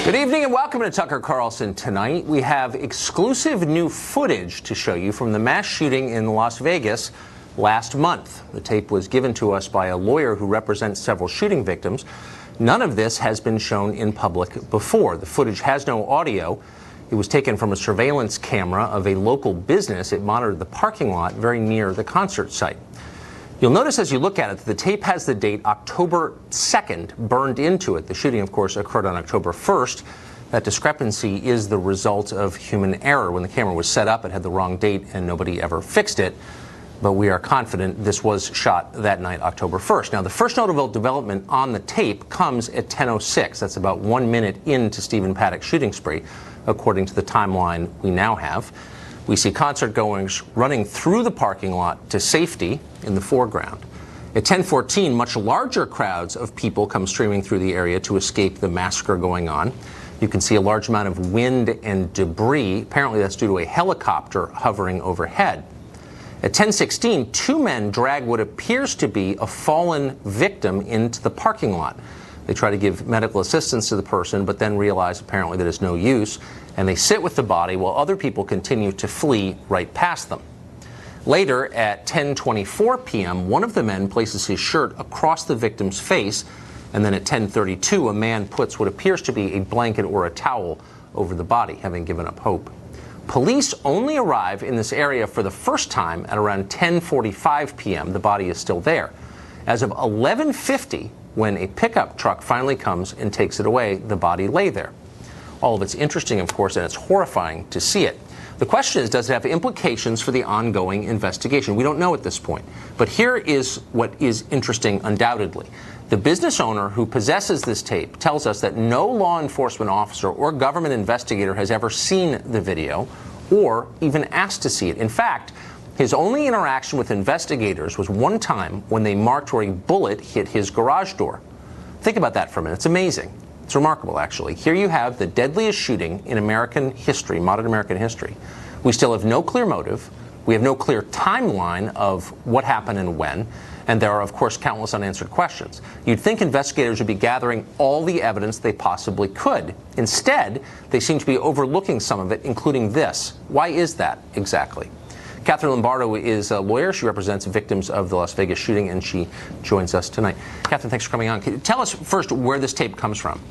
Good evening and welcome to Tucker Carlson. Tonight we have exclusive new footage to show you from the mass shooting in Las Vegas last month. The tape was given to us by a lawyer who represents several shooting victims. None of this has been shown in public before. The footage has no audio. It was taken from a surveillance camera of a local business. It monitored the parking lot very near the concert site. You'll notice as you look at it that the tape has the date October 2nd burned into it. The shooting, of course, occurred on October 1st. That discrepancy is the result of human error. When the camera was set up, it had the wrong date and nobody ever fixed it. But we are confident this was shot that night, October 1st. Now, the first notable development on the tape comes at 10:06. That's about 1 minute into Stephen Paddock's shooting spree, according to the timeline we now have. We see concert-goers running through the parking lot to safety in the foreground. At 10:14, much larger crowds of people come streaming through the area to escape the massacre going on. You can see a large amount of wind and debris. Apparently that's due to a helicopter hovering overhead. At 10:16, two men drag what appears to be a fallen victim into the parking lot. They try to give medical assistance to the person, but then realize apparently that it's no use, and they sit with the body while other people continue to flee right past them. Later, at 10:24 p.m., one of the men places his shirt across the victim's face, and then at 10:32, a man puts what appears to be a blanket or a towel over the body, having given up hope. Police only arrive in this area for the first time at around 10:45 p.m. The body is still there. As of 11:50, when a pickup truck finally comes and takes it away, the body lay there. All of it's interesting, of course, and it's horrifying to see it. The question is, does it have implications for the ongoing investigation? We don't know at this point. But here is what is interesting, undoubtedly. The business owner who possesses this tape tells us that no law enforcement officer or government investigator has ever seen the video or even asked to see it. In fact, his only interaction with investigators was one time when they marked where a bullet hit his garage door. Think about that for a minute. It's amazing. It's remarkable, actually. Here you have the deadliest shooting in American history, modern American history. We still have no clear motive. We have no clear timeline of what happened and when. And there are, of course, countless unanswered questions. You'd think investigators would be gathering all the evidence they possibly could. Instead, they seem to be overlooking some of it, including this. Why is that exactly? Catherine Lombardo is a lawyer. She represents victims of the Las Vegas shooting, and she joins us tonight. Catherine, thanks for coming on. Can you tell us first where this tape comes from?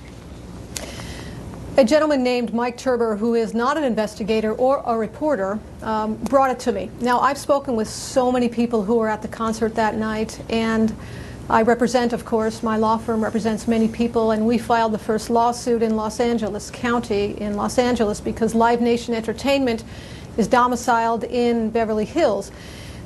A gentleman named Mike Turber, who is not an investigator or a reporter, brought it to me. Now, I've spoken with so many people who were at the concert that night, and I represent, of course, my law firm represents many people, and we filed the first lawsuit in Los Angeles County in Los Angeles because Live Nation Entertainment is domiciled in Beverly Hills.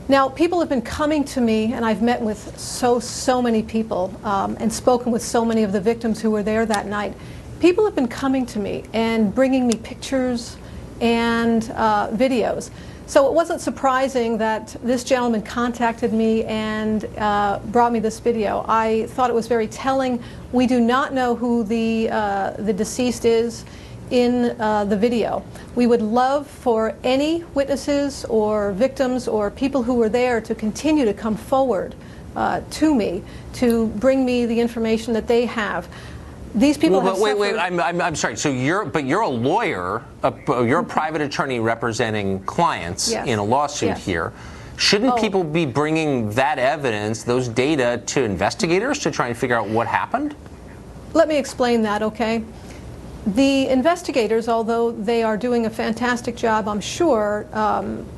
Now, people have been coming to me, and I've met with so many people and spoken with so many of the victims who were there that night. People have been coming to me and bringing me pictures and videos. So it wasn't surprising that this gentleman contacted me and brought me this video. I thought it was very telling. We do not know who the deceased is in the video. We would love for any witnesses or victims or people who were there to continue to come forward to me to bring me the information that they have. These people have suffered. Wait, I'm sorry. So you're a lawyer, you're a private attorney representing clients in a lawsuit here. Shouldn't people be bringing that evidence, those data, to investigators to try and figure out what happened? Let me explain that, okay? The investigators, although they are doing a fantastic job, I'm sure,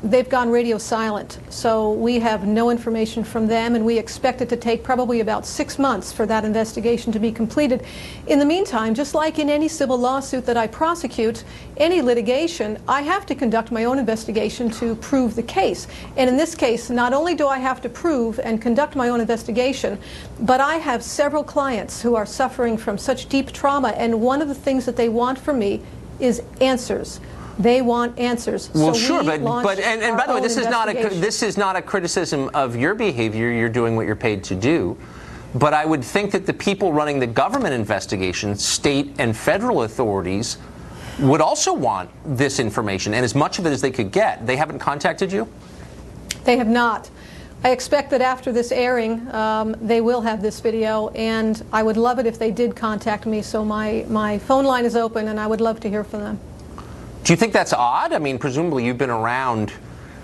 they've gone radio silent. So we have no information from them, and we expect it to take probably about 6 months for that investigation to be completed. In the meantime, just like in any civil lawsuit that I prosecute, any litigation, I have to conduct my own investigation to prove the case. And in this case, not only do I have to prove and conduct my own investigation, but I have several clients who are suffering from such deep trauma, and one of the things that they want from me is answers. They want answers. Well, so sure, but by the way, this is not a criticism of your behavior. You're doing what you're paid to do. But I would think that the people running the government investigation, state and federal authorities, would also want this information and as much of it as they could get. They haven't contacted you? They have not. I expect that after this airing, they will have this video, and I would love it if they did contact me, so my phone line is open, and I would love to hear from them. Do you think that's odd? I mean, presumably you've been around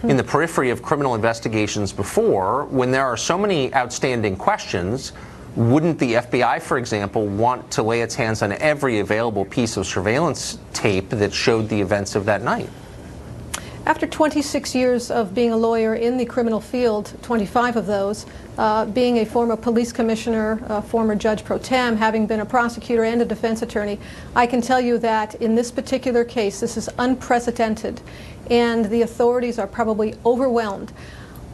in the periphery of criminal investigations before. When there are so many outstanding questions, wouldn't the FBI, for example, want to lay its hands on every available piece of surveillance tape that showed the events of that night? After 26 years of being a lawyer in the criminal field, 25 of those, being a former police commissioner, a former judge pro tem, having been a prosecutor and a defense attorney, I can tell you that in this particular case, this is unprecedented, and the authorities are probably overwhelmed.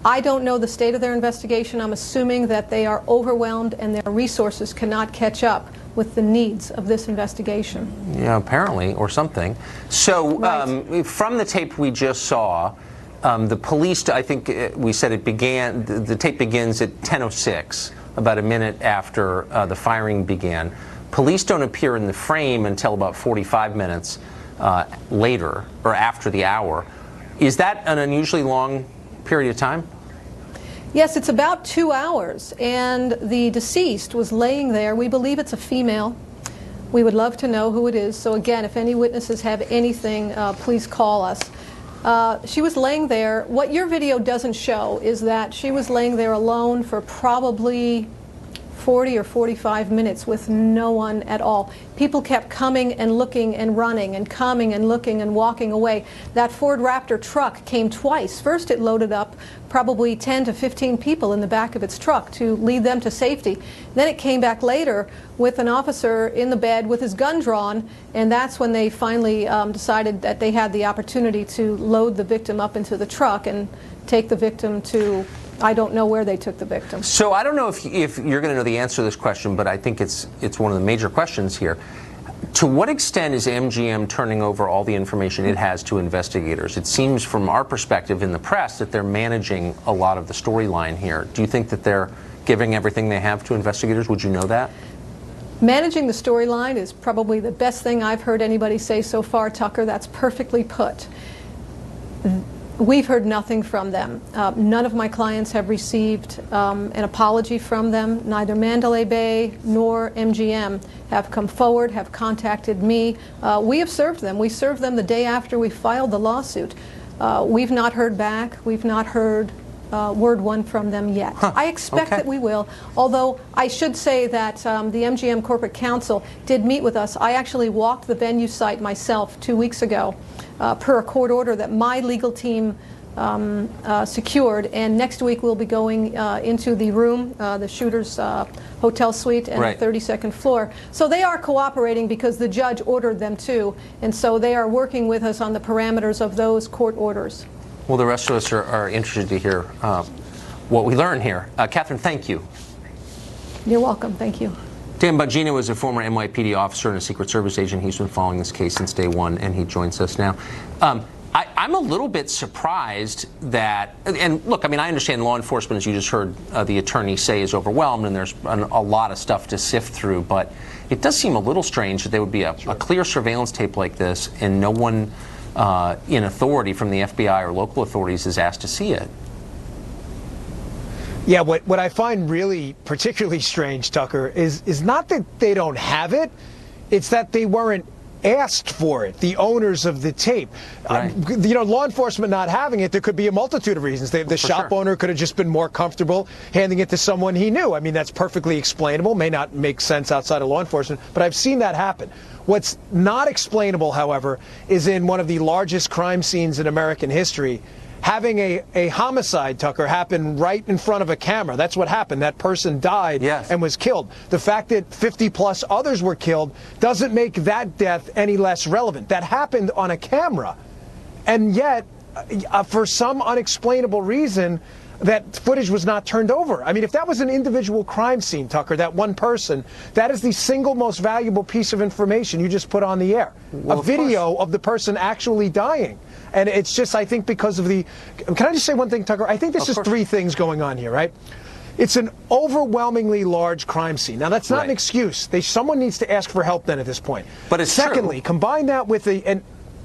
I don't know the state of their investigation. I'm assuming that they are overwhelmed and their resources cannot catch up with the needs of this investigation. Yeah, apparently, or something. So, Right. From the tape we just saw, the police, I think we said it began, the tape begins at 10:06, about a minute after the firing began. Police don't appear in the frame until about 45 minutes later, or after the hour. Is that an unusually long period of time? Yes, it's about 2 hours, and the deceased was laying there. We believe it's a female. We would love to know who it is. So again, if any witnesses have anything, please call us. She was laying there. What your video doesn't show is that she was laying there alone for probably 40 or 45 minutes with no one at all. People kept coming and looking and running and coming and looking and walking away. That Ford Raptor truck came twice. First it loaded up probably 10 to 15 people in the back of its truck to lead them to safety. Then it came back later with an officer in the bed with his gun drawn, and that's when they finally decided that they had the opportunity to load the victim up into the truck and take the victim to, I don't know where they took the victim. So I don't know if you're going to know the answer to this question, but I think it's one of the major questions here. To what extent is MGM turning over all the information it has to investigators? It seems from our perspective in the press that they're managing a lot of the storyline here. Do you think that they're giving everything they have to investigators? Would you know that? Managing the storyline is probably the best thing I've heard anybody say so far, Tucker. That's perfectly put. We've heard nothing from them. None of my clients have received an apology from them. Neither Mandalay Bay nor MGM have come forward, have contacted me. We have served them. We served them the day after we filed the lawsuit. We've not heard back. We've not heard word one from them yet. I expect that we will, although I should say that the MGM Corporate Counsel did meet with us. I actually walked the venue site myself 2 weeks ago per a court order that my legal team secured, and next week we'll be going into the room, the shooter's hotel suite, and the 32nd floor. So they are cooperating because the judge ordered them to, and so they are working with us on the parameters of those court orders. Well, the rest of us are interested to hear what we learn here. Catherine, thank you. You're welcome. Thank you. Dan Bongino is a former NYPD officer and a Secret Service agent. He's been following this case since day one, and he joins us now. I'm a little bit surprised that, and look, I mean, I understand law enforcement, as you just heard the attorney say, is overwhelmed, and there's a lot of stuff to sift through, but it does seem a little strange that there would be a clear surveillance tape like this, and no one in authority from the FBI or local authorities is asked to see it. Yeah, what I find really particularly strange, Tucker, is not that they don't have it, it's that they weren't asked for it, the owners of the tape. Right. You know, law enforcement not having it, there could be a multitude of reasons. The shop owner could have just been more comfortable handing it to someone he knew. I mean, that's perfectly explainable, may not make sense outside of law enforcement, but I've seen that happen. What's not explainable, however, is in one of the largest crime scenes in American history, having a homicide, Tucker, happen right in front of a camera. That's what happened. That person died and was killed. The fact that 50+ others were killed doesn't make that death any less relevant. That happened on a camera. And yet, for some unexplainable reason, that footage was not turned over. I mean, if that was an individual crime scene, Tucker, that one person, that is the single most valuable piece of information you just put on the air. Well, a video of the person actually dying. And it's just, I think, because of the... Can I just say one thing, Tucker? I think there's just three things going on here, right? It's an overwhelmingly large crime scene. Now, that's not an excuse. Someone needs to ask for help then at this point. But it's Secondly, combine that with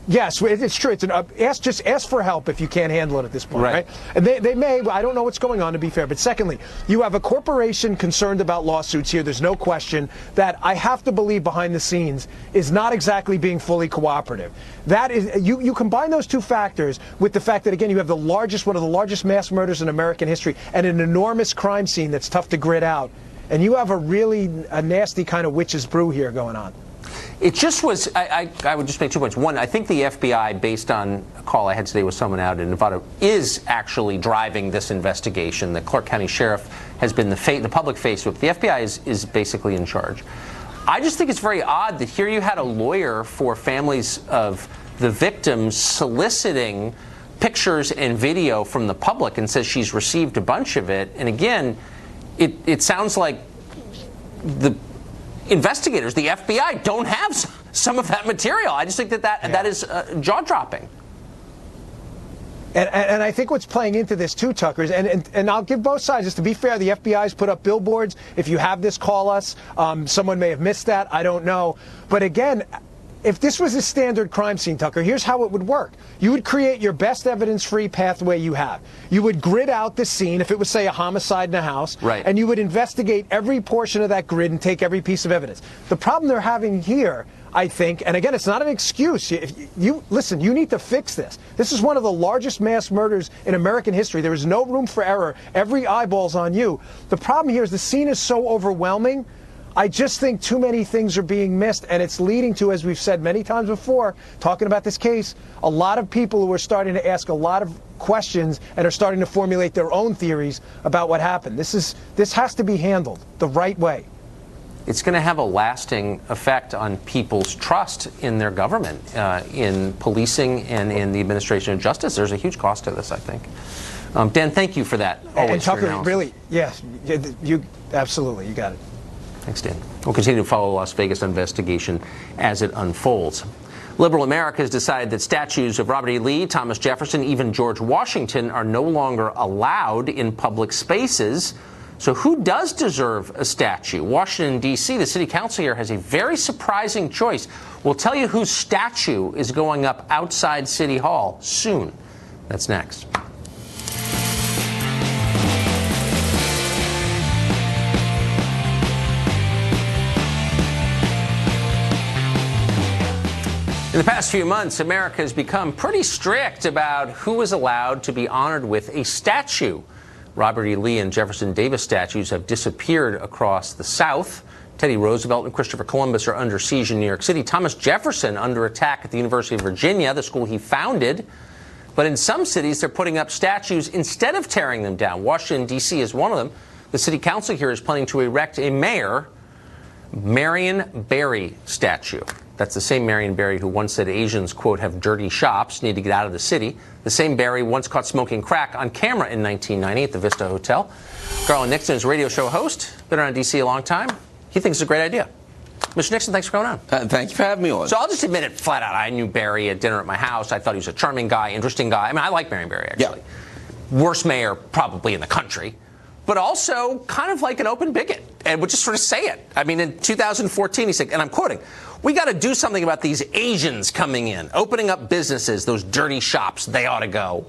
Yes, it's true. It's just ask for help if you can't handle it at this point, right? And they may. I don't know what's going on, to be fair. But secondly, you have a corporation concerned about lawsuits here. There's no question that I have to believe behind the scenes is not exactly being fully cooperative. That is, you combine those two factors with the fact that, again, you have one of the largest mass murders in American history and an enormous crime scene that's tough to grit out, and you have a nasty kind of witch's brew here going on. It just was, I would just make 2 points. One, I think the FBI, based on a call I had today with someone out in Nevada, is actually driving this investigation. The Clark County Sheriff has been the public face with. The FBI is basically in charge. I just think it's very odd that here you had a lawyer for families of the victims soliciting pictures and video from the public and says she's received a bunch of it. And again, it sounds like the investigators, the FBI, don't have some of that material. I just think that is jaw-dropping. And I think what's playing into this too, Tucker, is, and I'll give both sides. Just to be fair, the FBI's put up billboards. If you have this, call us. Someone may have missed that. I don't know. But again, if this was a standard crime scene, Tucker, here's how it would work. You would create your best evidence-free pathway you have. You would grid out the scene, if it was, say, a homicide in a house, and you would investigate every portion of that grid and take every piece of evidence. The problem they're having here, I think, and again, it's not an excuse. Listen, you need to fix this. This is one of the largest mass murders in American history. There is no room for error. Every eyeball's on you. The problem here is the scene is so overwhelming. I just think too many things are being missed, and it's leading to, as we've said many times before, talking about this case, a lot of people who are starting to ask a lot of questions and are starting to formulate their own theories about what happened. This has to be handled the right way. It's going to have a lasting effect on people's trust in their government, in policing and in the administration of justice. There's a huge cost to this, I think. Dan, thank you for that. And Tucker, really, yes, you absolutely, you got it. Thanks, Dan. We'll continue to follow the Las Vegas investigation as it unfolds. Liberal America has decided that statues of Robert E. Lee, Thomas Jefferson, even George Washington are no longer allowed in public spaces. So who does deserve a statue? Washington, D.C., the city council here has a very surprising choice. We'll tell you whose statue is going up outside City Hall soon. That's next. In the past few months, America has become pretty strict about who is allowed to be honored with a statue. Robert E. Lee and Jefferson Davis statues have disappeared across the South. Teddy Roosevelt and Christopher Columbus are under siege in New York City. Thomas Jefferson under attack at the University of Virginia, the school he founded. But in some cities, they're putting up statues instead of tearing them down. Washington, D.C. is one of them. The city council here is planning to erect a Mayor Marion Barry statue. That's the same Marion Barry who once said Asians, quote, have dirty shops, need to get out of the city. The same Barry once caught smoking crack on camera in 1990 at the Vista Hotel. Garland Nixon is a radio show host, been around D.C. a long time. He thinks it's a great idea. Mr. Nixon, thanks for coming on. Thank you for having me on. So I'll just admit it flat out. I knew Barry at dinner at my house. I thought he was a charming guy, interesting guy. I mean, I like Marion Barry, actually. Yeah. Worst mayor probably in the country, but also kind of like an open bigot, and would just sort of say it. I mean, in 2014, he said, and I'm quoting, "We got to do something about these Asians coming in, opening up businesses, those dirty shops, they ought to go."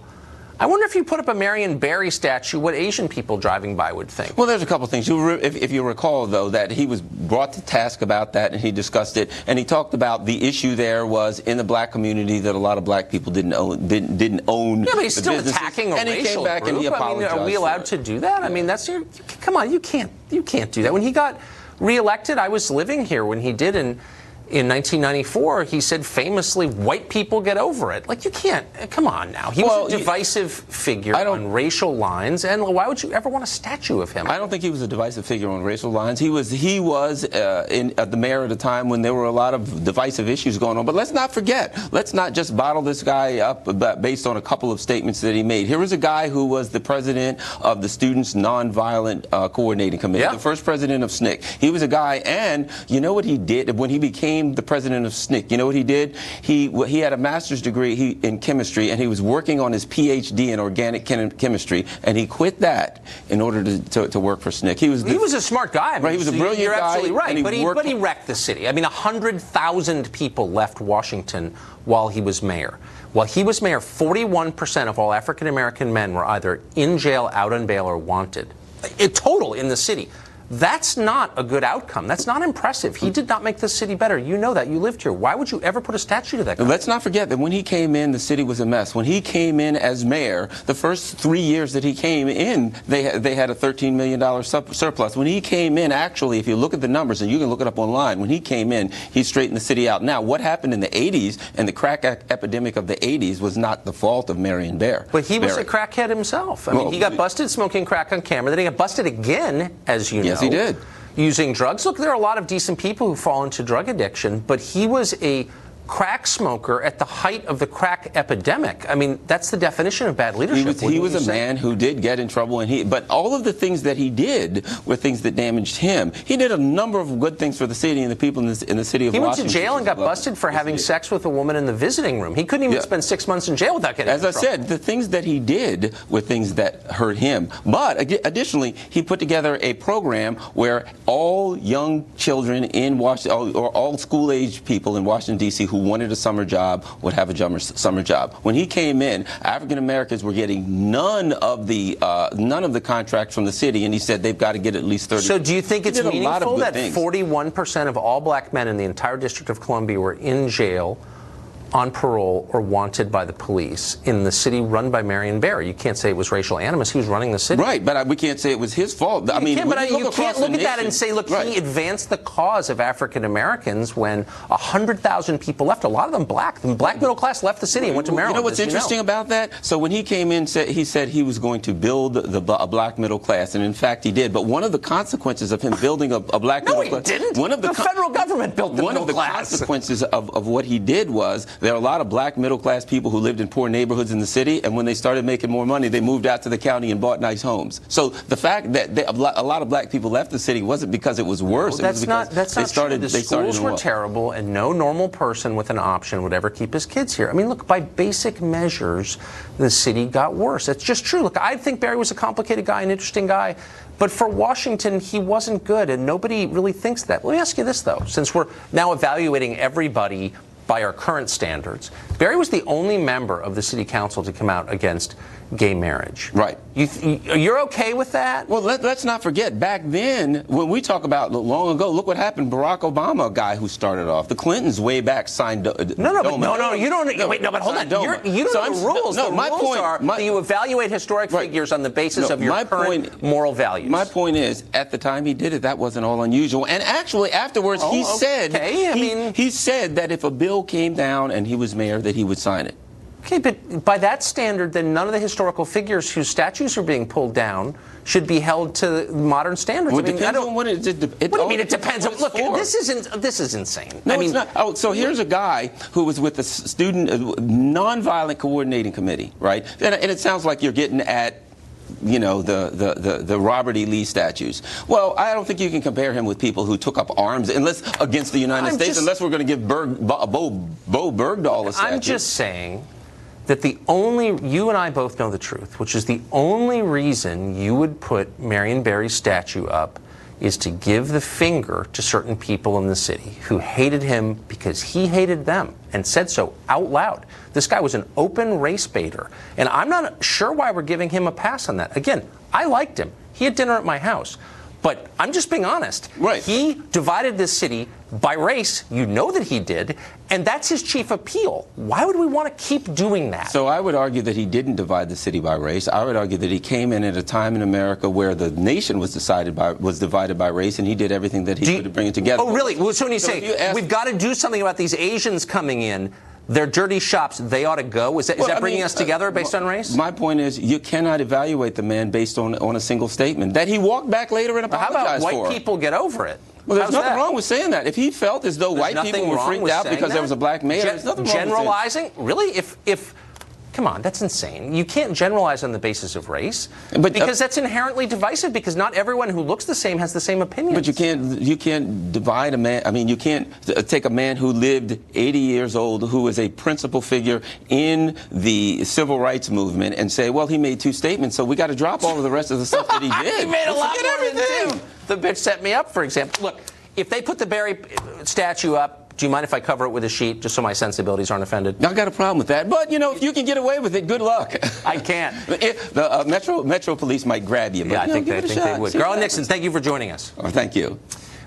I wonder if you put up a Marion Barry statue, what Asian people driving by would think. Well, there's a couple things. If you recall, though, that he was brought to task about that, and he discussed it, and he talked about the issue there was in the black community that a lot of black people didn't own. Yeah, but he's still attacking a racial group. And he apologized. I mean, are we allowed to do that? I mean, that's your. Come on, you can't do that. When he got reelected, I was living here when he did in 1994, he said famously, white people get over it. Like, you can't, come on now. He was a divisive figure on racial lines, and why would you ever want a statue of him? I don't think he was a divisive figure on racial lines. He was the mayor at a time when there were a lot of divisive issues going on. But let's not forget, let's not just bottle this guy up based on a couple of statements that he made. Here was a guy who was the president of the Students Nonviolent Coordinating Committee, the first president of SNCC. He was a guy, and you know what he did when he became became the president of SNCC, you know what he did? He had a master's degree in chemistry, and he was working on his PhD in organic chemistry, and he quit that in order to work for SNCC. He was a smart guy. I mean, right, he was a brilliant You're guy. absolutely right. But he wrecked the city. I mean, 100,000 people left Washington while he was mayor. While he was mayor, 41% of all African-American men were either in jail, out on bail, or wanted. Total in the city. That's not a good outcome. That's not impressive. He did not make the city better. You know that. You lived here. Why would you ever put a statue to that guy? Let's not forget that when he came in, the city was a mess. When he came in as mayor, the first 3 years that he came in, they had a $13 million surplus. When he came in, actually, if you look at the numbers, and you can look it up online, when he came in, he straightened the city out. Now, what happened in the 80s and the crack epidemic of the 80s was not the fault of Marion Barry. But he was a crackhead himself. I mean, he got busted smoking crack on camera. Then he got busted again, as you know. Yes, he did. Using drugs. Look, there are a lot of decent people who fall into drug addiction, but he was a crack smoker at the height of the crack epidemic. I mean, that's the definition of bad leadership. He was a man who did get in trouble, but all of the things that he did were things that damaged him. He did a number of good things for the city and the people in the city of Washington. He went to jail and got busted for having sex with a woman in the visiting room. He couldn't even spend 6 months in jail without getting in trouble. As I said, the things that he did were things that hurt him. But additionally, he put together a program where all young children in Washington, or all school-age people in Washington, D.C. who wanted a summer job would have a summer job. When he came in, African Americans were getting none of the contracts from the city, and he said they've got to get at least 30. So do you think it's meaningful that 41% of all black men in the entire District of Columbia were in jail, on parole, or wanted by the police in the city run by Marion Barry? You can't say it was racial animus. He was running the city. Right, but we can't say it was his fault. You can't look at that and say, look, he advanced the cause of African Americans when 100,000 people left, a lot of them black. The black middle class left the city and went to Maryland. You know what's interesting about that? So when he came in, he said he was going to build a black middle class, and in fact he did. But one of the consequences of him building a black middle class... No, he didn't. The federal government built the middle class. One of the consequences of what he did was there are a lot of black middle-class people who lived in poor neighborhoods in the city, and when they started making more money, they moved out to the county and bought nice homes. So the fact that a lot of black people left the city wasn't because it was worse. Well, that's not true. The schools were terrible, and no normal person with an option would ever keep his kids here. I mean, look, by basic measures, the city got worse. It's just true. Look, I think Barry was a complicated guy, an interesting guy, but for Washington, he wasn't good, and nobody really thinks that. Let me ask you this, though, since we're now evaluating everybody by our current standards. Barry was the only member of the city council to come out against gay marriage. Right. You're okay with that? Well, let's not forget, back then, when we talk about long ago, look what happened. Barack Obama, a guy who started off. The Clintons way back signed you don't. Wait, no, but hold on. You don't know the rules. The rules are that you evaluate historic figures on the basis of your current moral values. My point is, at the time he did it, that wasn't all unusual. And actually, afterwards, he said that if a bill came down and he was mayor, that he would sign it. Okay, but by that standard, then none of the historical figures whose statues are being pulled down should be held to modern standards. Well, it depends on what it depends. What do you mean it depends? Look, this is insane. No, it's not. Oh, so here's a guy who was with the Student Nonviolent Coordinating Committee, right? And it sounds like you're getting at, you know, the Robert E. Lee statues. Well, I don't think you can compare him with people who took up arms against the United States, unless we're going to give Bo Bergdahl a statue. I'm just saying that you and I both know the truth, which is the only reason you would put Marion Barry's statue up is to give the finger to certain people in the city who hated him because he hated them and said so out loud. This guy was an open race baiter, and I'm not sure why we're giving him a pass on that. Again, I liked him. He had dinner at my house. But I'm just being honest. Right. He divided this city by race. You know that he did. And that's his chief appeal. Why would we want to keep doing that? So I would argue that he didn't divide the city by race. I would argue that he came in at a time in America where the nation was divided by race, and he did everything that he could to bring it together. Oh, really? Well, so when you say, we've got to do something about these Asians coming in, they're dirty shops, they ought to go. Is that bringing us together based on race? My point is, you cannot evaluate the man based on a single statement. That he walked back later and apologized for. How about white people get over it? Well, there's nothing wrong with saying that. If he felt as though white people were freaked out because there was a black mayor, there's nothing wrong with generalizing? Really? Come on, that's insane. You can't generalize on the basis of race, but, because that's inherently divisive, because not everyone who looks the same has the same opinions. But you can't divide a man. I mean, you can't take a man who lived 80 years old, who was a principal figure in the civil rights movement, and say, well, he made 2 statements, so we got to drop all of the rest of the stuff that he did. He made a lot more than 2. The bitch set me up, for example. Look, if they put the Barry statue up, do you mind if I cover it with a sheet just so my sensibilities aren't offended? I got a problem with that. But, you know, if you can get away with it, good luck. I can't. The Metro Police might grab you. But, yeah, I think they would. Garland Nixon, thank you for joining us. Oh, thank you.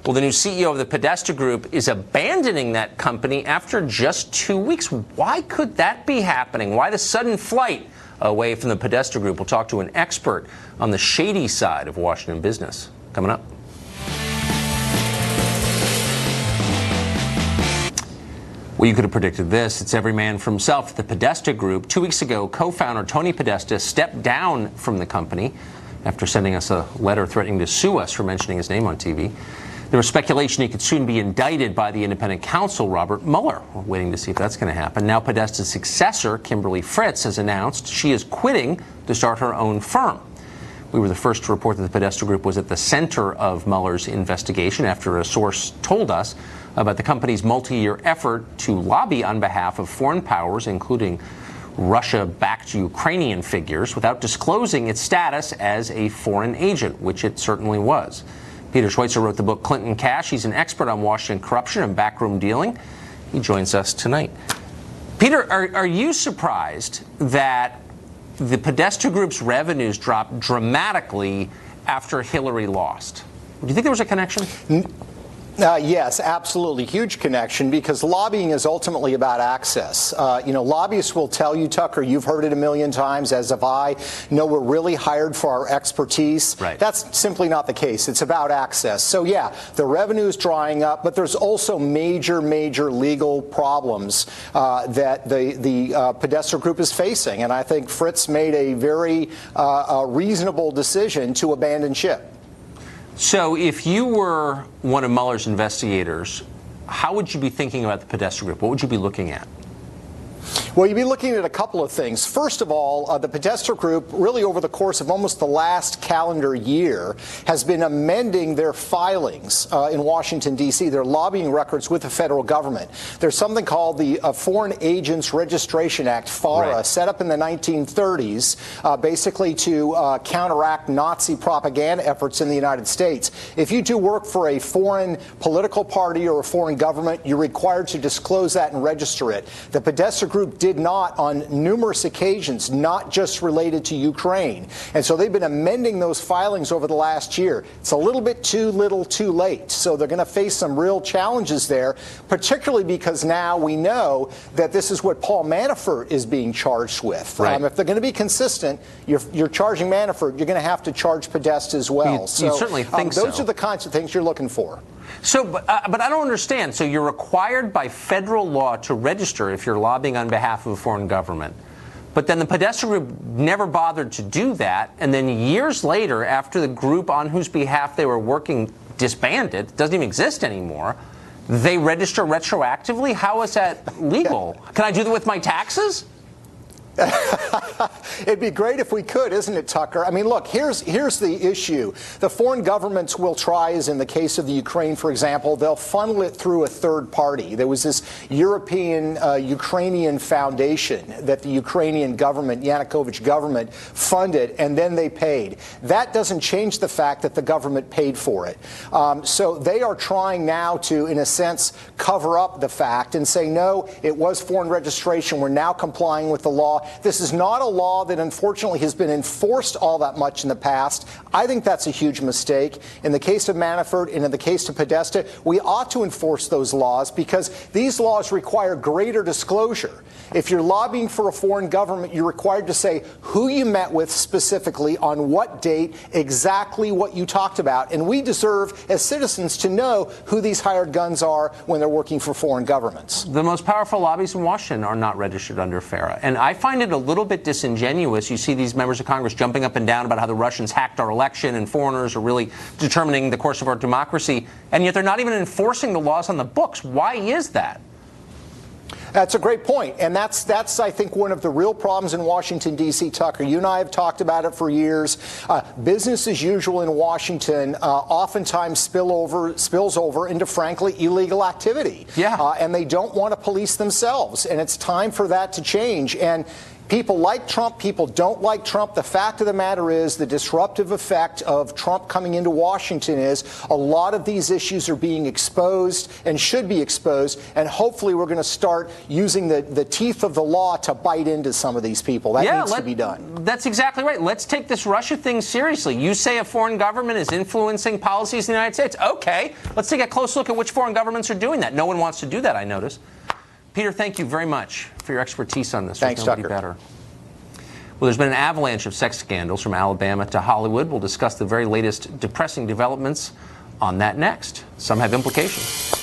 Well, the new CEO of the Podesta Group is abandoning that company after just 2 weeks. Why could that be happening? Why the sudden flight away from the Podesta Group? We'll talk to an expert on the shady side of Washington business. Coming up. Well, you could have predicted this. It's every man for himself. The Podesta Group. 2 weeks ago, co-founder Tony Podesta stepped down from the company after sending us a letter threatening to sue us for mentioning his name on TV. There was speculation he could soon be indicted by the independent counsel, Robert Mueller. We're waiting to see if that's going to happen. Now, Podesta's successor, Kimberly Fritz, has announced she is quitting to start her own firm. We were the first to report that the Podesta Group was at the center of Mueller's investigation after a source told us about the company's multi-year effort to lobby on behalf of foreign powers, including Russia-backed Ukrainian figures, without disclosing its status as a foreign agent, which it certainly was. Peter Schweitzer wrote the book Clinton Cash. He's an expert on Washington corruption and backroom dealing. He joins us tonight. Peter, are you surprised that the Podesta Group's revenues dropped dramatically after Hillary lost? Do you think there was a connection? Yes, absolutely. Huge connection, because lobbying is ultimately about access. Lobbyists will tell you, Tucker, you've heard it a million times, as have I, no, we're really hired for our expertise. Right. That's simply not the case. It's about access. So, yeah, the revenue is drying up, but there's also major legal problems that the Podesta Group is facing. And I think Fritz made a very reasonable decision to abandon ship. So if you were one of Mueller's investigators, how would you be thinking about the Podesta Group? What would you be looking at? Well, you'd be looking at a couple of things. First of all, the Podesta Group, really over the course of almost the last calendar year, has been amending their filings in Washington, D.C., their lobbying records with the federal government. There's something called the Foreign Agents Registration Act, FARA, right, set up in the 1930s, basically to counteract Nazi propaganda efforts in the United States. If you do work for a foreign political party or a foreign government, you're required to disclose that and register it. The Podesta Group did not on numerous occasions, not just related to Ukraine. And so they've been amending those filings over the last year. It's a little bit too little too late. So they're going to face some real challenges there, particularly because now we know that this is what Paul Manafort is being charged with. Right. If they're going to be consistent, you're charging Manafort, you're going to have to charge Podesta as well. You certainly think so. Those are the kinds of things you're looking for. So, but I don't understand. So you're required by federal law to register if you're lobbying on behalf of a foreign government. But then the Podesta Group never bothered to do that. And then years later, after the group on whose behalf they were working disbanded, doesn't even exist anymore, they register retroactively? How is that legal? Can I do that with my taxes? It'd be great if we could, isn't it, Tucker? I mean, look, here's the issue. The foreign governments will try, as in the case of the Ukraine, for example, they'll funnel it through a third party. There was this European Ukrainian foundation that the Ukrainian government, Yanukovych government, funded, and then they paid. That doesn't change the fact that the government paid for it. So they are trying now to, in a sense, cover up the fact and say, no, it was foreign registration. We're now complying with the law. This is not a law that, unfortunately, has been enforced all that much in the past. I think that's a huge mistake. In the case of Manafort and in the case of Podesta, we ought to enforce those laws because these laws require greater disclosure. If you're lobbying for a foreign government, you're required to say who you met with specifically, on what date, exactly what you talked about. And we deserve, as citizens, to know who these hired guns are when they're working for foreign governments. The most powerful lobbies in Washington are not registered under FARA. And I find it a little bit disingenuous. You see these members of Congress jumping up and down about how the Russians hacked our election and foreigners are really determining the course of our democracy, and yet they're not even enforcing the laws on the books. Why is that? That's a great point. And that's I think, one of the real problems in Washington, D.C., Tucker. You and I have talked about it for years. Business as usual in Washington oftentimes spills over into, frankly, illegal activity. Yeah. And they don't want to police themselves. And it's time for that to change. And people like Trump, people don't like Trump. The fact of the matter is the disruptive effect of Trump coming into Washington is a lot of these issues are being exposed and should be exposed. And hopefully we're going to start using the teeth of the law to bite into some of these people. That needs to be done. That's exactly right. Let's take this Russia thing seriously. You say a foreign government is influencing policies in the United States. Okay, let's take a close look at which foreign governments are doing that. No one wants to do that, I notice. Peter, thank you very much for your expertise on this. Thanks, Tucker. Better. Well, there's been an avalanche of sex scandals from Alabama to Hollywood. We'll discuss the very latest depressing developments on that next. Some have implications.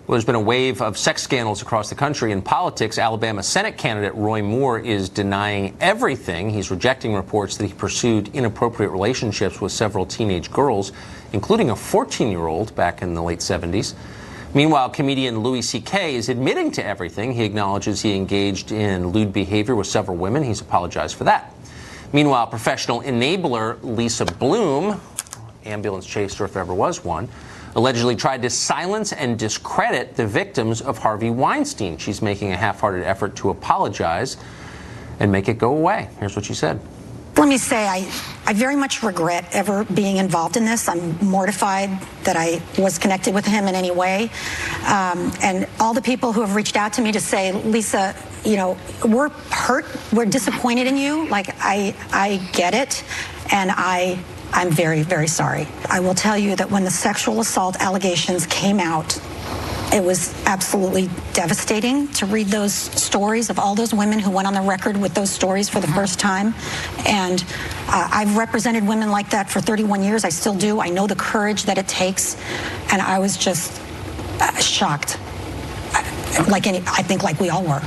Well, there's been a wave of sex scandals across the country. In politics, Alabama Senate candidate Roy Moore is denying everything. He's rejecting reports that he pursued inappropriate relationships with several teenage girls, including a 14-year-old back in the late 70s. Meanwhile, comedian Louis C.K. is admitting to everything. He acknowledges he engaged in lewd behavior with several women. He's apologized for that. Meanwhile, professional enabler Lisa Bloom, ambulance chaser if ever was one, allegedly tried to silence and discredit the victims of Harvey Weinstein. She's making a half-hearted effort to apologize and make it go away. Here's what she said. Let me say, I very much regret ever being involved in this. I'm mortified that I was connected with him in any way. And all the people who have reached out to me to say, Lisa, you know, we're hurt, we're disappointed in you. Like, I get it, and I'm very, very sorry. I will tell you that when the sexual assault allegations came out, it was absolutely devastating to read those stories of all those women who went on the record with those stories for the first time. And I've represented women like that for 31 years. I still do. I know the courage that it takes. And I was just shocked. I think like we all were.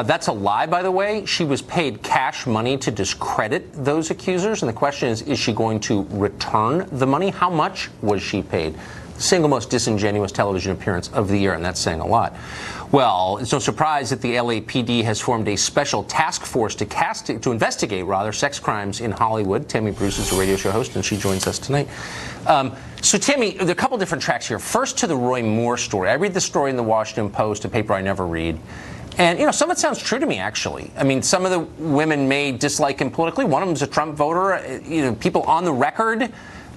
That's a lie, by the way. She was paid cash money to discredit those accusers. And the question is she going to return the money? How much was she paid? Single most disingenuous television appearance of the year, and that's saying a lot. Well, it's no surprise that the LAPD has formed a special task force to investigate sex crimes in Hollywood. Tammy Bruce is a radio show host, and she joins us tonight. So, Tammy, there are a couple different tracks here. First, to the Roy Moore story. I read the story in the Washington Post, a paper I never read. And, you know, some of it sounds true to me, actually. I mean, some of the women may dislike him politically. One of them is a Trump voter. You know, people on the record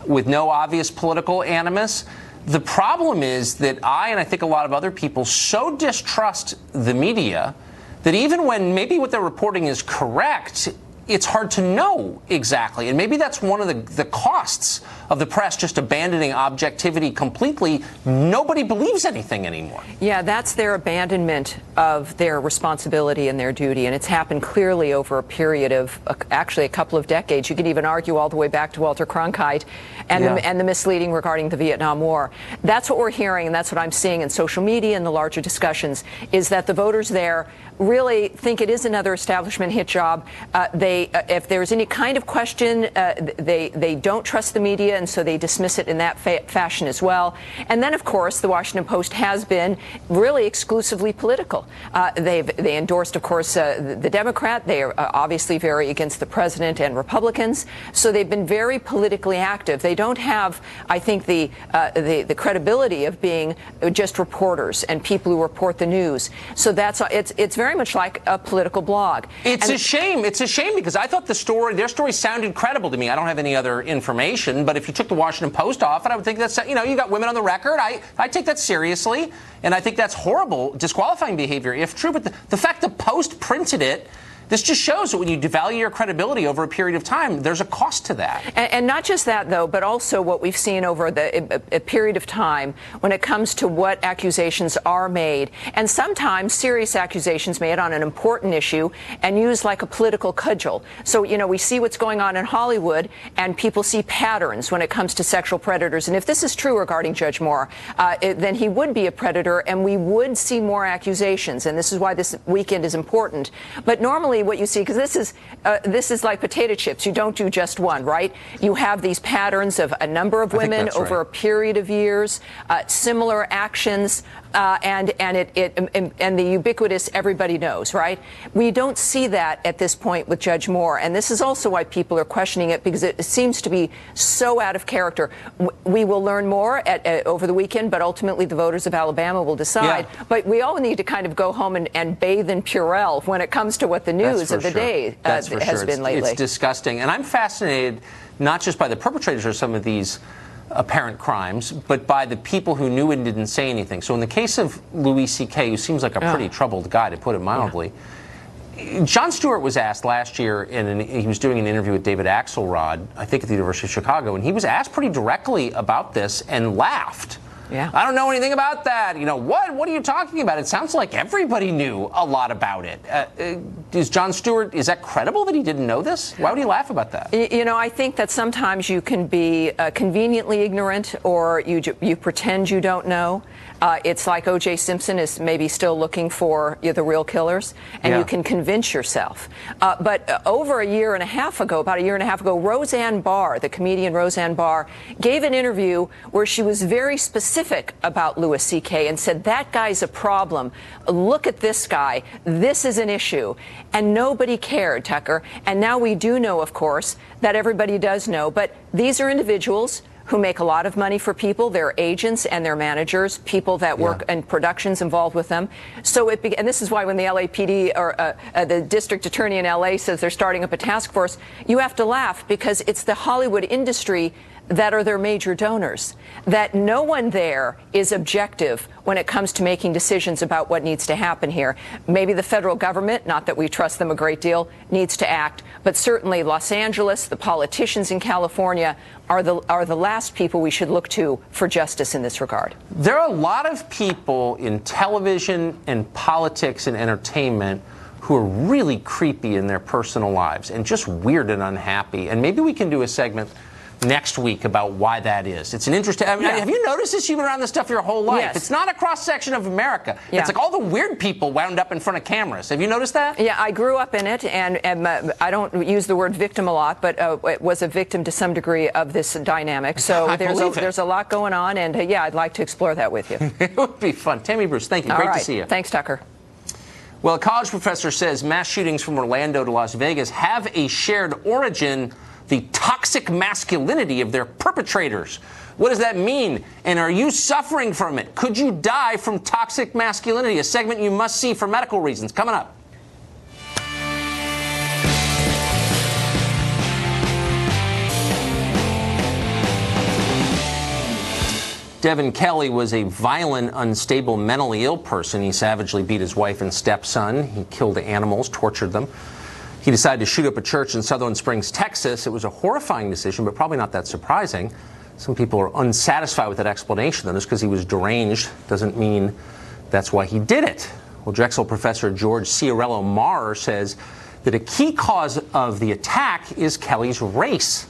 with no obvious political animus. The problem is that I think a lot of other people so distrust the media that even when maybe what they're reporting is correct, it's hard to know exactly. And maybe that's one of the costs of the press just abandoning objectivity completely. Nobody believes anything anymore. Yeah, that's their abandonment of their responsibility and their duty. And it's happened clearly over a period of actually a couple of decades. You could even argue all the way back to Walter Cronkite and the misleading regarding the Vietnam War. That's what we're hearing, and that's what I'm seeing in social media and the larger discussions, is that the voters there really think it is another establishment hit job. If there's any kind of question, they don't trust the media, and so they dismiss it in that fashion as well. And then, of course, the Washington Post has been really exclusively political. They endorsed, of course, the Democrat. They are obviously very against the president and Republicans. So they've been very politically active. They don't have, I think, the credibility of being just reporters and people who report the news. So it's very much like a political blog. It's a shame. It's a shame because I thought their story sounded credible to me. I don't have any other information, but if you took the Washington Post off it, I would think that's, you know, you got women on the record. I take that seriously, and I think that's horrible, disqualifying behavior if true. But the fact the Post printed it, this just shows that when you devalue your credibility over a period of time, there's a cost to that. And not just that, though, but also what we've seen over a period of time when it comes to what accusations are made, and sometimes serious accusations made on an important issue and used like a political cudgel. So, you know, we see what's going on in Hollywood, and people see patterns when it comes to sexual predators. And if this is true regarding Judge Moore, then he would be a predator, and we would see more accusations. And this is why this weekend is important. But normally, normally what you see, because this is like potato chips. You don't do just one, right? You have these patterns of a number of women over a period of years, similar actions, and the ubiquitous everybody knows, right? We don't see that at this point with Judge Moore, and this is also why people are questioning it, because it seems to be so out of character. We will learn more over the weekend, but ultimately the voters of Alabama will decide. Yeah. But we all need to kind of go home and bathe in Purell when it comes to what the news of the day has been lately. It's disgusting, and I'm fascinated not just by the perpetrators of some of these apparent crimes, but by the people who knew and didn't say anything. So in the case of Louis C.K., who seems like a pretty troubled guy, to put it mildly, Jon Stewart was asked last year, he was doing an interview with David Axelrod, I think at the University of Chicago, and he was asked pretty directly about this and laughed. Yeah. I don't know anything about that. You know, what are you talking about? It sounds like everybody knew a lot about it. Is Jon Stewart, is that credible that he didn't know this? Why would he laugh about that? You know, I think that sometimes you can be conveniently ignorant, or you pretend you don't know. It's like O.J. Simpson is maybe still looking for the real killers, and you can convince yourself. But over a year and a half ago, Roseanne Barr, the comedian Roseanne Barr, gave an interview where she was very specific about Louis C.K. and said, that guy's a problem. Look at this guy. This is an issue. And nobody cared, Tucker. And now we do know, of course, that everybody does know. But these are individuals who make a lot of money for people, their agents and their managers, people that work in productions involved with them. So and this is why when the LAPD or the district attorney in LA says they're starting up a task force, you have to laugh, because it's the Hollywood industry that are their major donors, that no one there is objective when it comes to making decisions about what needs to happen here. Maybe the federal government, not that we trust them a great deal, needs to act, but certainly Los Angeles, the politicians in California are the last people we should look to for justice in this regard. There are a lot of people in television and politics and entertainment who are really creepy in their personal lives and just weird and unhappy. And maybe we can do a segment next week about why that is. It's an interesting. I mean, have you noticed this? You've been around this stuff your whole life. Yes. It's not a cross section of America. It's like all the weird people wound up in front of cameras. Have you noticed that? Yeah, I grew up in it, and I don't use the word victim a lot, but it was a victim to some degree of this dynamic. So there's a lot going on, and I'd like to explore that with you. It would be fun. Tammy Bruce, thank you. Great to see you. Thanks, Tucker. Well, a college professor says mass shootings from Orlando to Las Vegas have a shared origin: the toxic masculinity of their perpetrators. What does that mean? And are you suffering from it? Could you die from toxic masculinity? A segment you must see for medical reasons. Coming up. Devin Kelly was a violent, unstable, mentally ill person. He savagely beat his wife and stepson. He killed animals, tortured them. He decided to shoot up a church in Sutherland Springs, Texas. It was a horrifying decision, but probably not that surprising. Some people are unsatisfied with that explanation, though. Just because he was deranged doesn't mean that's why he did it. Well, Drexel professor George Ciarello-Maurer says that a key cause of the attack is Kelly's race.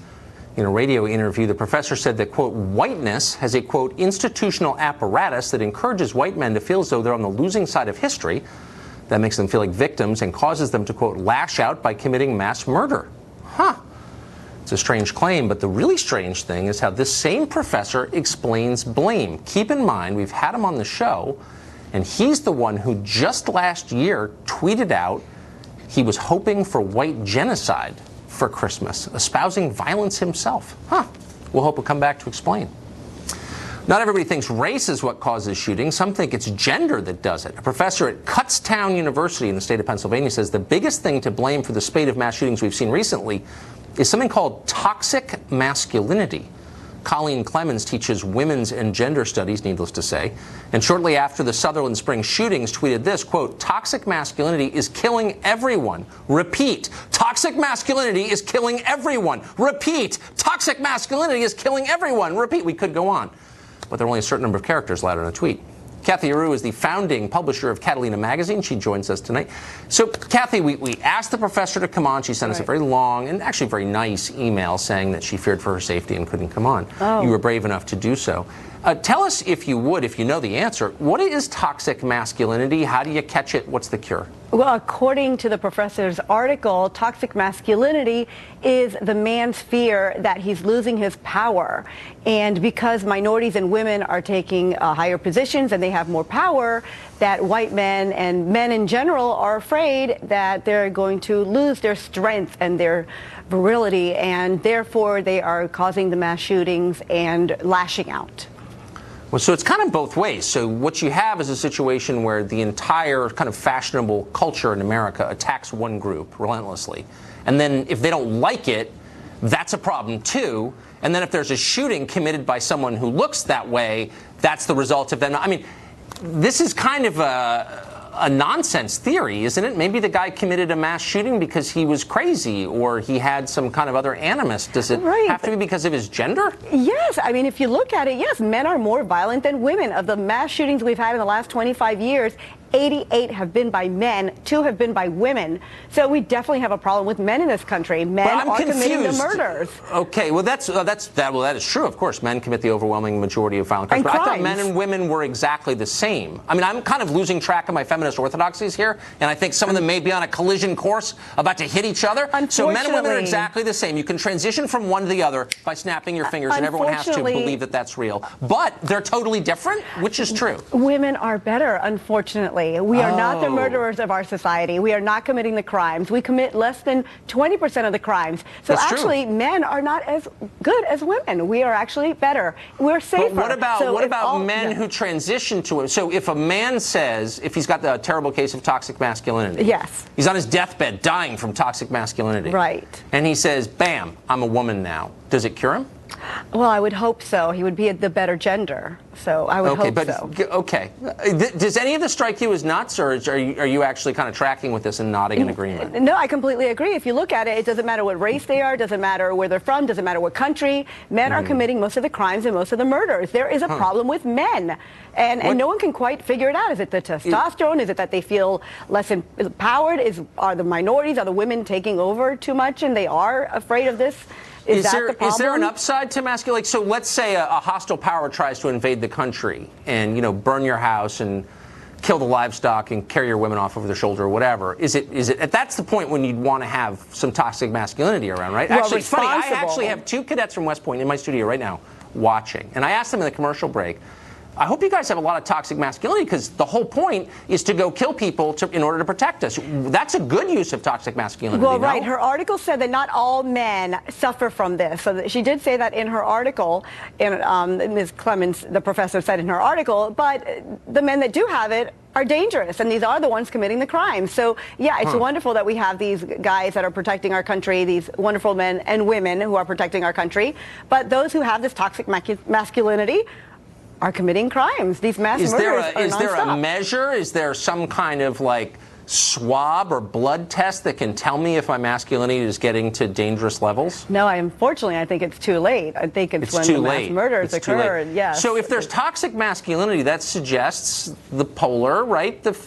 In a radio interview, the professor said that, quote, whiteness has a, quote, institutional apparatus that encourages white men to feel as though they're on the losing side of history. That makes them feel like victims and causes them to, quote, lash out by committing mass murder. It's a strange claim, but the really strange thing is how this same professor explains blame. Keep in mind, we've had him on the show, and he's the one who just last year tweeted out he was hoping for white genocide for Christmas, espousing violence himself. We'll hope he'll come back to explain. Not everybody thinks race is what causes shootings. Some think it's gender that does it. A professor at Kutztown University in the state of Pennsylvania says the biggest thing to blame for the spate of mass shootings we've seen recently is something called toxic masculinity. Colleen Clemens teaches women's and gender studies, needless to say, and shortly after the Sutherland Springs shootings tweeted this, quote, toxic masculinity is killing everyone. Repeat, toxic masculinity is killing everyone. Repeat, toxic masculinity is killing everyone. Repeat, we could go on. But there are only a certain number of characters allowed in a tweet. Kathy Aru is the founding publisher of Catalina Magazine. She joins us tonight. So, Kathy, we asked the professor to come on. She sent us a very long and actually very nice email saying that she feared for her safety and couldn't come on. You were brave enough to do so. Tell us, if you would, if you know the answer, what is toxic masculinity? How do you catch it? What's the cure? Well, according to the professor's article, toxic masculinity is the man's fear that he's losing his power. And because minorities and women are taking higher positions and they have more power, that white men and men in general are afraid that they're going to lose their strength and their virility, and therefore they are causing the mass shootings and lashing out. Well, so it's kind of both ways. So what you have is a situation where the entire kind of fashionable culture in America attacks one group relentlessly. And then if they don't like it, that's a problem too. And then if there's a shooting committed by someone who looks that way, that's the result of them. I mean, this is kind of a nonsense theory, isn't it? Maybe the guy committed a mass shooting because he was crazy or he had some kind of other animus. Does it have to be because of his gender? Yes. I mean, if you look at it, yes, men are more violent than women. Of the mass shootings we've had in the last 25 years, 88 have been by men, 2 have been by women. So we definitely have a problem with men in this country. Men are committing the murders. Okay, well that is true. Of course, men commit the overwhelming majority of violent crimes. But I thought men and women were exactly the same. I mean, I'm kind of losing track of my feminist orthodoxies here, and I think some of them may be on a collision course about to hit each other. So men and women are exactly the same. You can transition from one to the other by snapping your fingers, and everyone has to believe that that's real. But they're totally different, which is true. Women are better, unfortunately. We are not the murderers of our society. We are not committing the crimes. We commit less than 20% of the crimes. So That's actually, true. Men are not as good as women. We are actually better. We're safer. But what about men who transition to it? So if a man says, if he's got the terrible case of toxic masculinity, yes, he's on his deathbed dying from toxic masculinity, right? And he says, "Bam, I'm a woman now." Does it cure him? Well, I would hope so. He would be the better gender. So I would hope so. Okay. Does any of this strike you as nuts, or are you actually kind of tracking with this and nodding in agreement? No, I completely agree. If you look at it, it doesn't matter what race they are, doesn't matter where they're from, doesn't matter what country. Men are committing most of the crimes and most of the murders. There is a problem with men. And no one can quite figure it out. Is it the testosterone? Is it that they feel less empowered? Are the minorities, are the women taking over too much and they are afraid of this? Is there an upside to masculinity? So let's say a hostile power tries to invade the country and, you know, burn your house and kill the livestock and carry your women off over their shoulder or whatever. Is it that's the point when you'd want to have some toxic masculinity around, right? Well, actually, it's funny. I actually have 2 cadets from West Point in my studio right now watching, and I asked them in the commercial break, I hope you guys have a lot of toxic masculinity, because the whole point is to go kill people in order to protect us. That's a good use of toxic masculinity. Well, right. Her article said that not all men suffer from this. So she did say that in her article, and Ms. Clemens, the professor, said in her article, but the men that do have it are dangerous, and these are the ones committing the crimes. So, yeah, it's wonderful that we have these guys that are protecting our country, these wonderful men and women who are protecting our country. But those who have this toxic masculinity are committing crimes. These mass murders are nonstop. Is there a measure? Is there some kind of like swab or blood test that can tell me if my masculinity is getting to dangerous levels? No, unfortunately, I think it's too late. I think it's when the mass murders occur. Yes. So if there's toxic masculinity, that suggests the polar, right? The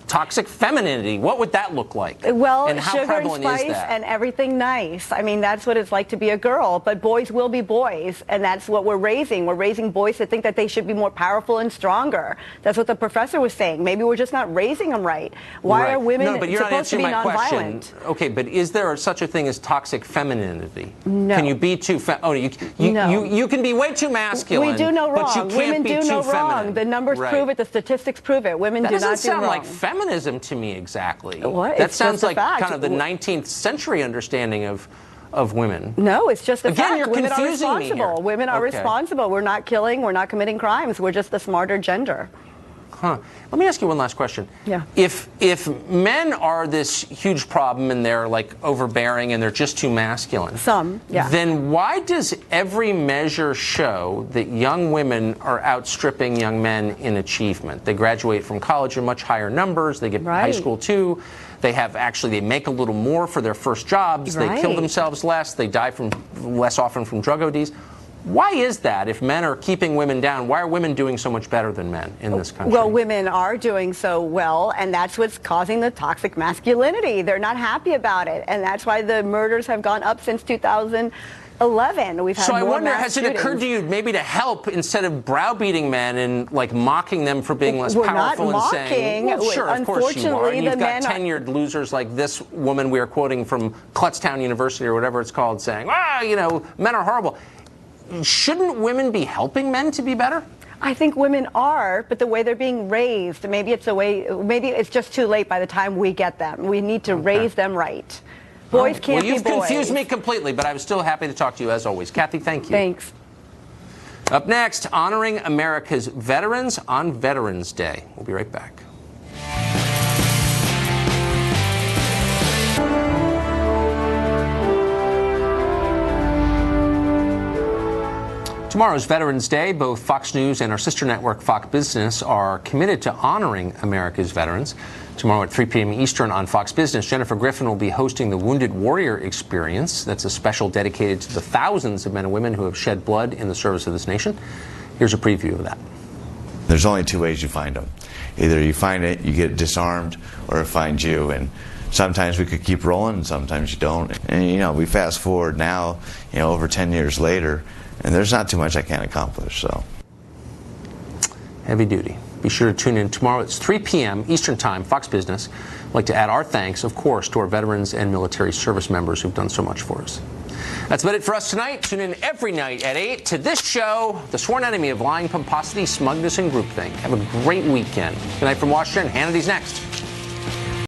toxic femininity. What would that look like? Well, and how sugar and prevalent is spice that? and everything nice. I mean, that's what it's like to be a girl. But boys will be boys, and that's what we're raising. We're raising boys to think that they should be more powerful and stronger. That's what the professor was saying. Maybe we're just not raising them right. Why are women supposed to be nonviolent? Okay, but is there such a thing as toxic femininity? No. Can you be too you can be way too masculine. We do no wrong. But you can't Women be do too no feminine. wrong. The numbers prove it. The statistics prove it. Women do not do wrong. That doesn't sound like feminism to me exactly. What? That It's sounds just a like fact. kind of the 19th century understanding of women. No, it's just a Again, fact. you're Women are confusing me responsible. here. Women are Okay. responsible. We're not killing. We're not committing crimes. We're just the smarter gender. Huh. Let me ask you one last question. Yeah. If men are this huge problem and they're like overbearing and they're just too masculine, yeah. then why does every measure show that young women are outstripping young men in achievement? They graduate from college in much higher numbers. They get high school too. They make a little more for their first jobs. They kill themselves less. They die less often from drug ODs. Why is that? If men are keeping women down, why are women doing so much better than men in this country? Well, women are doing so well, and that's what's causing the toxic masculinity. They're not happy about it, and that's why the murders have gone up since 2000. 11. We've had So I more wonder, mass has it shootings. occurred to you maybe to help instead of browbeating men and like mocking them for being less powerful not and saying, mocking. well, sure, of course you are. Unfortunately, And you've the got men are- tenured losers like this woman we are quoting from Kutztown University or whatever it's called saying, men are horrible. Shouldn't women be helping men to be better? I think women are, but the way they're being raised, maybe it's just too late by the time we get them. We need to raise them right. Boys can't be boys. Well, you've confused me completely, but I was still happy to talk to you as always. Kathy, thank you. Thanks. Up next, honoring America's veterans on Veterans Day. We'll be right back. Tomorrow's Veterans Day. Both Fox News and our sister network, Fox Business, are committed to honoring America's veterans. Tomorrow at 3 p.m. Eastern on Fox Business, Jennifer Griffin will be hosting the Wounded Warrior Experience. That's a special dedicated to the thousands of men and women who have shed blood in the service of this nation. Here's a preview of that. There's only two ways you find them. Either you find it, you get disarmed, or it finds you. And sometimes we could keep rolling, and sometimes you don't. And, we fast forward now, over 10 years later, and there's not too much I can't accomplish, so. Heavy duty. Be sure to tune in tomorrow. It's 3 p.m. Eastern Time, Fox Business. I'd like to add our thanks, of course, to our veterans and military service members who've done so much for us. That's about it for us tonight. Tune in every night at 8 to this show, The Sworn Enemy of Lying, Pomposity, Smugness, and Groupthink. Have a great weekend. Good night from Washington. Hannity's next.